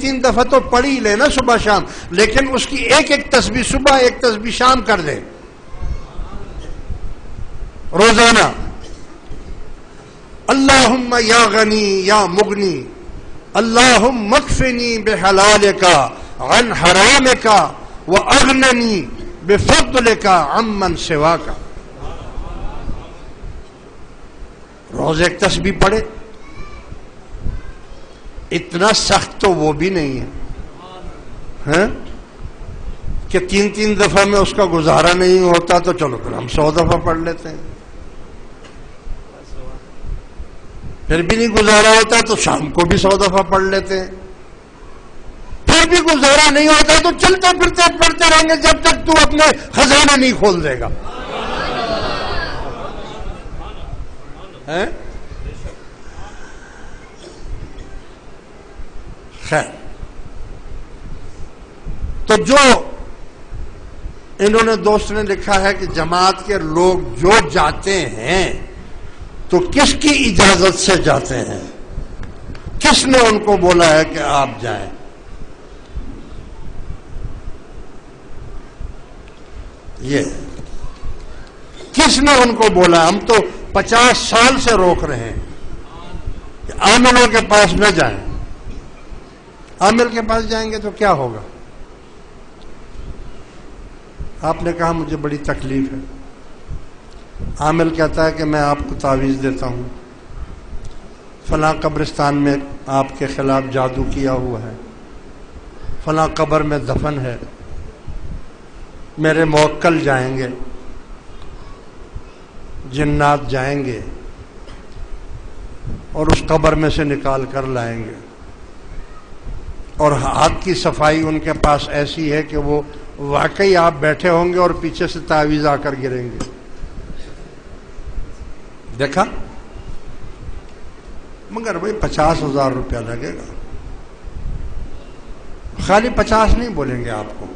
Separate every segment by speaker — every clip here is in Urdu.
Speaker 1: 3 دفعہ تو پڑھ ہی لینا صبح شام، لیکن اس کی ایک تسبیح صبح، ایک تسبیح شام کر دے روزانہ. اللہم یا غنی یا مغنی، اللہم اکفنی بحلالک عن حرامک واغننی بفضلک عمن سواک. روز ایک تسبیح پڑھے. اتنا سخت تو وہ بھی نہیں ہے کہ 3 دفعہ میں اس کا گزارا نہیں ہوتا تو چلو پھر ہم 100 دفعہ پڑھ لیتے ہیں. پھر بھی نہیں گزارا ہوتا تو شام کو بھی 100 دفعہ پڑھ لیتے ہیں. پھر بھی گزارا نہیں ہوتا تو چلتے پھرتے پڑھتے رہیں گے جب تک تو اپنے خزانے نہیں کھول دے گا. خیر، تو جو انہوں نے دوست نے لکھا ہے کہ جماعت کے لوگ جو جاتے ہیں تو کس کی اجازت سے جاتے ہیں؟ کس نے ان کو بولا ہے کہ آپ جائیں؟ یہ کس نے ان کو بولا؟ ہم تو 50 سال سے روک رہے ہیں کہ عاملوں کے پاس نہ جائیں. عامل کے پاس جائیں گے تو کیا ہوگا؟ آپ نے کہا مجھے بڑی تکلیف ہے. عامل کہتا ہے کہ میں آپ کو تعویذ دیتا ہوں، فلاں قبرستان میں آپ کے خلاف جادو کیا ہوا ہے، فلاں قبر میں دفن ہے، میرے موکل جائیں گے، جنات جائیں گے اور اس قبر میں سے نکال کر لائیں گے، اور ہاتھ کی صفائی ان کے پاس ایسی ہے کہ وہ واقعی آپ بیٹھے ہوں گے اور پیچھے سے تعویذ آ کر گریں گے. دیکھا؟ مگر بھائی 50,000 روپیہ لگے گا. خالی 50 نہیں بولیں گے آپ کو،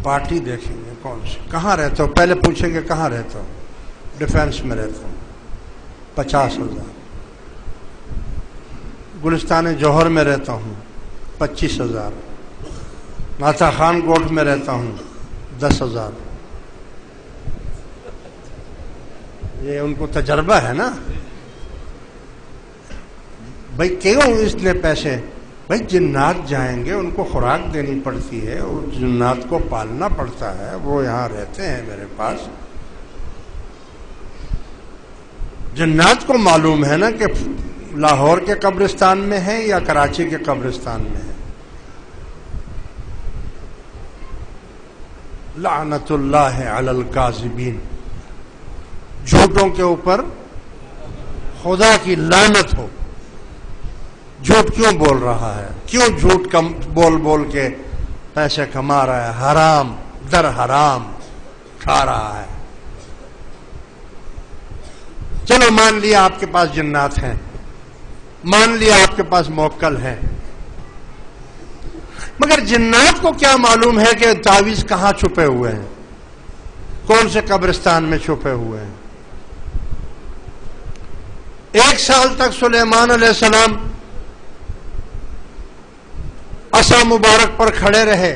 Speaker 1: پارٹی دیکھیں گے کون سی، کہاں رہتے ہو، پہلے پوچھیں گے کہاں رہتا ہو، ڈیفینس میں رہتا ہوں، 50,000. گلستان جوہر میں رہتا ہوں، 25,000. ناتا خان کوٹ میں رہتا ہوں، 10,000. یہ ان کو تجربہ ہے نا. بھائی کیوں اس نے پیسے؟ بھائی جنات جائیں گے، ان کو خوراک دینی پڑتی ہے اور جنات کو پالنا پڑتا ہے، وہ یہاں رہتے ہیں میرے پاس. جنات کو معلوم ہے نا کہ لاہور کے قبرستان میں ہے یا کراچی کے قبرستان میں ہے. لعنت اللہ علی الکاذبین، جھوٹوں کے اوپر خدا کی لعنت ہو. جھوٹ کیوں بول رہا ہے؟ کیوں جھوٹ بول بول کے پیسے کما رہا ہے؟ حرام در حرام کھا رہا ہے. چلو مان لیا آپ کے پاس جنات ہیں، مان لیا آپ کے پاس موکل ہیں، مگر جنات کو کیا معلوم ہے کہ تعویذ کہاں چھپے ہوئے ہیں، کون سے قبرستان میں چھپے ہوئے ہیں؟ 1 سال تک سلیمان علیہ السلام عصا مبارک پر کھڑے رہے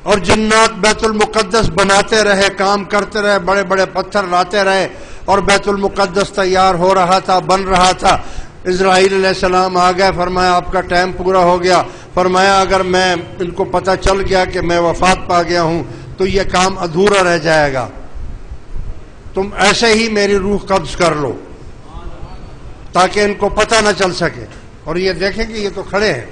Speaker 1: اور جنات بیت المقدس بناتے رہے، کام کرتے رہے، بڑے بڑے پتھر لاتے رہے اور بیت المقدس تیار ہو رہا تھا، بن رہا تھا. اسرائیل علیہ السلام آ گئے، فرمایا آپ کا ٹائم پورا ہو گیا. فرمایا اگر میں ان کو پتہ چل گیا کہ میں وفات پا گیا ہوں تو یہ کام ادھورا رہ جائے گا، تم ایسے ہی میری روح قبض کر لو تاکہ ان کو پتہ نہ چل سکے. اور یہ دیکھیں کہ یہ تو کھڑے ہیں.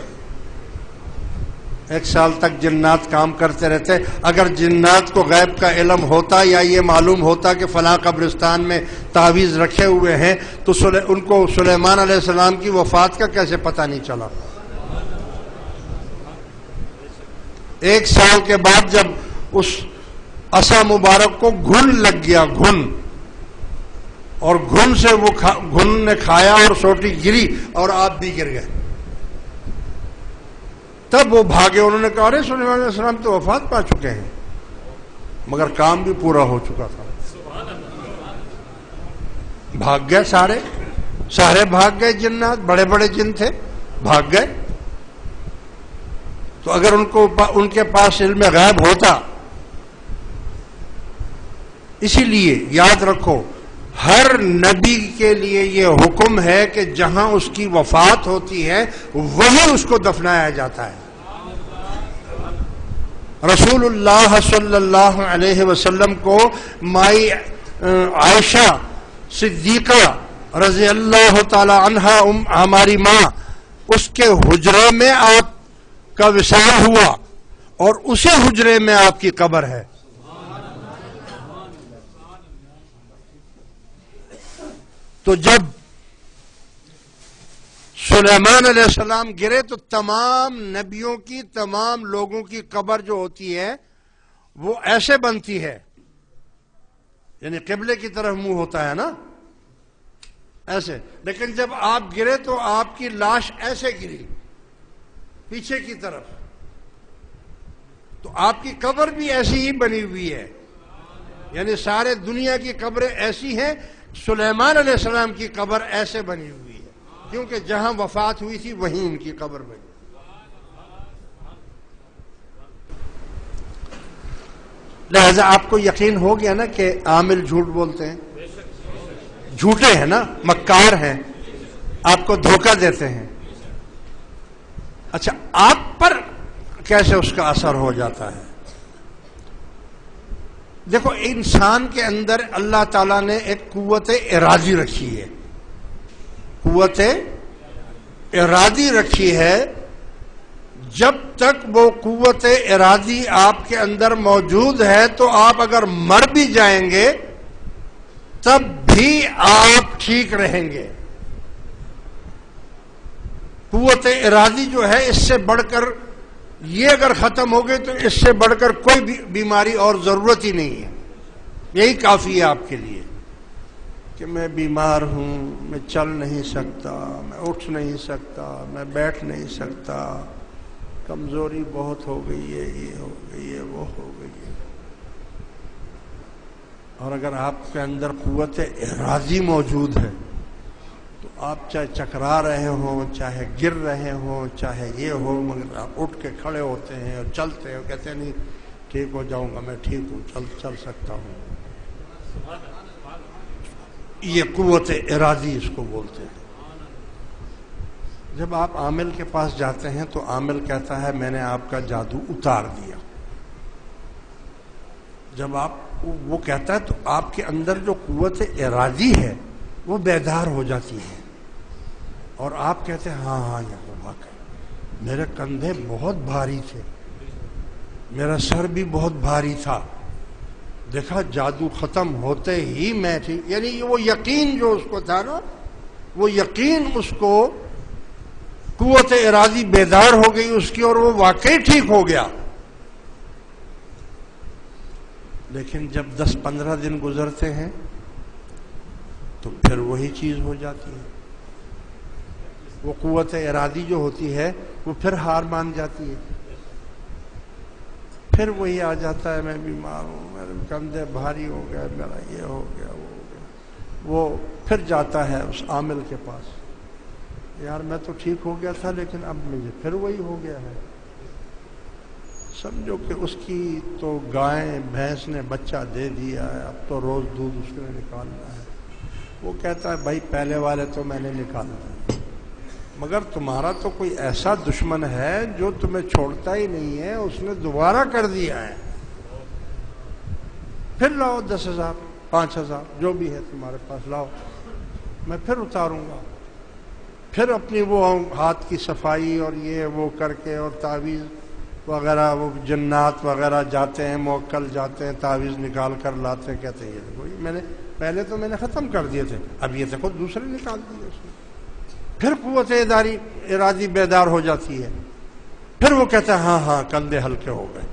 Speaker 1: 1 سال تک جنات کام کرتے رہتے. اگر جنات کو غیب کا علم ہوتا یا یہ معلوم ہوتا کہ فلاں قبرستان میں تعویذ رکھے ہوئے ہیں تو ان کو سلیمان علیہ السلام کی وفات کا کیسے پتہ نہیں چلا؟ 1 سال کے بعد جب اس عصا مبارک کو گھن لگ گیا، گھن، اور گھن سے وہ گھن نے کھایا اور سوٹی گری اور آپ بھی گر گئے. تب وہ بھاگے. انہوں نے کہا ارے سلیمان علیہ السلام تو وفات پا چکے ہیں، مگر کام بھی پورا ہو چکا تھا. بھاگ گئے سارے بھاگ گئے. جنات بڑے بڑے جن تھے بھاگ گئے. تو اگر ان کے پاس علم غیب ہوتا. اسی لیے یاد رکھو ہر نبی کے لیے یہ حکم ہے کہ جہاں اس کی وفات ہوتی ہے وہیں اس کو دفنایا جاتا ہے. رسول اللہ صلی اللہ علیہ وسلم کو مائی عائشہ صدیقہ رضی اللہ تعالی عنہا ہماری ماں، اس کے حجرے میں آپ کا وصال ہوا اور اسی حجرے میں آپ کی قبر ہے. تو جب سلیمان علیہ السلام گرے تو تمام نبیوں کی، تمام لوگوں کی قبر جو ہوتی ہے وہ ایسے بنتی ہے، یعنی قبلے کی طرف منہ ہوتا ہے نا ایسے. لیکن جب آپ گرے تو آپ کی لاش ایسے گری پیچھے کی طرف، تو آپ کی قبر بھی ایسی ہی بنی ہوئی ہے. یعنی سارے دنیا کی قبریں ایسی ہیں، سلیمان علیہ السلام کی قبر ایسے بنی ہوئی ہے کیونکہ جہاں وفات ہوئی تھی وہیں ان کی قبر بنی. لہذا آپ کو یقین ہو گیا نا کہ عامل جھوٹ بولتے ہیں، جھوٹے ہیں نا، مکار ہیں، آپ کو دھوکہ دیتے ہیں. اچھا آپ پر کیسے اس کا اثر ہو جاتا ہے؟ دیکھو انسان کے اندر اللہ تعالیٰ نے ایک قوت ارادی رکھی ہے، قوت ارادی رکھی ہے. جب تک وہ قوت ارادی آپ کے اندر موجود ہے تو آپ اگر مر بھی جائیں گے تب بھی آپ ٹھیک رہیں گے. قوت ارادی جو ہے اس سے بڑھ کر یہ اگر ختم ہو گئی تو اس سے بڑھ کر کوئی بیماری اور ضرورت ہی نہیں ہے. یہی کافی ہے آپ کے لیے کہ میں بیمار ہوں، میں چل نہیں سکتا، میں اٹھ نہیں سکتا، میں بیٹھ نہیں سکتا، کمزوری بہت ہو گئی ہے، یہ ہو گئی ہے، وہ ہو گئی ہے. اور اگر آپ کے اندر قوت ارادی موجود ہے تو آپ چاہے چکرا رہے ہوں، چاہے گر رہے ہوں، چاہے یہ ہو، مگر آپ اٹھ کے کھڑے ہوتے ہیں اور چلتے ہیں، کہتے ہیں نہیں ٹھیک ہو جاؤں گا، میں ٹھیک ہوں، چل سکتا ہوں. یہ قوت ارادی اس کو بولتے ہیں. جب آپ عامل کے پاس جاتے ہیں تو عامل کہتا ہے میں نے آپ کا جادو اتار دیا. جب وہ کہتا ہے تو آپ کے اندر جو قوت ارادی ہے وہ بیدار ہو جاتی ہے اور آپ کہتے ہیں ہاں یہ واقعی میرے کندھے بہت بھاری تھے، میرا سر بھی بہت بھاری تھا، دیکھا جادو ختم ہوتے ہی میں تھی. یعنی وہ یقین جو اس کو تھا نا، وہ یقین اس کو قوت ارادی بیدار ہو گئی اس کی اور وہ واقعی ٹھیک ہو گیا. لیکن جب 10-15 دن گزرتے ہیں تو پھر وہی چیز ہو جاتی ہے. وہ قوت ارادی جو ہوتی ہے وہ پھر ہار مان جاتی ہے، پھر وہی آ جاتا ہے میں بیمار ہوں، میرے کندھے بھاری ہو گئے، میرا یہ ہو گیا، وہ ہو گیا. وہ پھر جاتا ہے اس عامل کے پاس، یار میں تو ٹھیک ہو گیا تھا لیکن اب مجھے پھر وہی ہو گیا ہے. سمجھو کہ اس کی تو گائے بھینس نے بچہ دے دیا ہے، اب تو روز دودھ اس نے نکالنا ہے. وہ کہتا ہے بھائی پہلے والے تو میں نے نکالا، مگر تمہارا تو کوئی ایسا دشمن ہے جو تمہیں چھوڑتا ہی نہیں ہے، اس نے دوبارہ کر دیا ہے. پھر لاؤ 10,000 5,000 جو بھی ہے تمہارے پاس لاؤ، میں پھر اتاروں گا. پھر اپنی وہ ہاتھ کی صفائی اور یہ وہ کر کے اور تعویذ وغیرہ، وہ جنات وغیرہ جاتے ہیں، موکل جاتے ہیں، تعویذ نکال کر لاتے ہیں، کہتے ہیں یہ دیکھو پہلے تو میں نے ختم کر دیے تھے، اب یہ دیکھو دوسرے نکال دیے اس نے. پھر قوت ارادی بیدار ہو جاتی ہے، پھر وہ کہتا ہے ہاں کندھے ہلکے ہو گئے.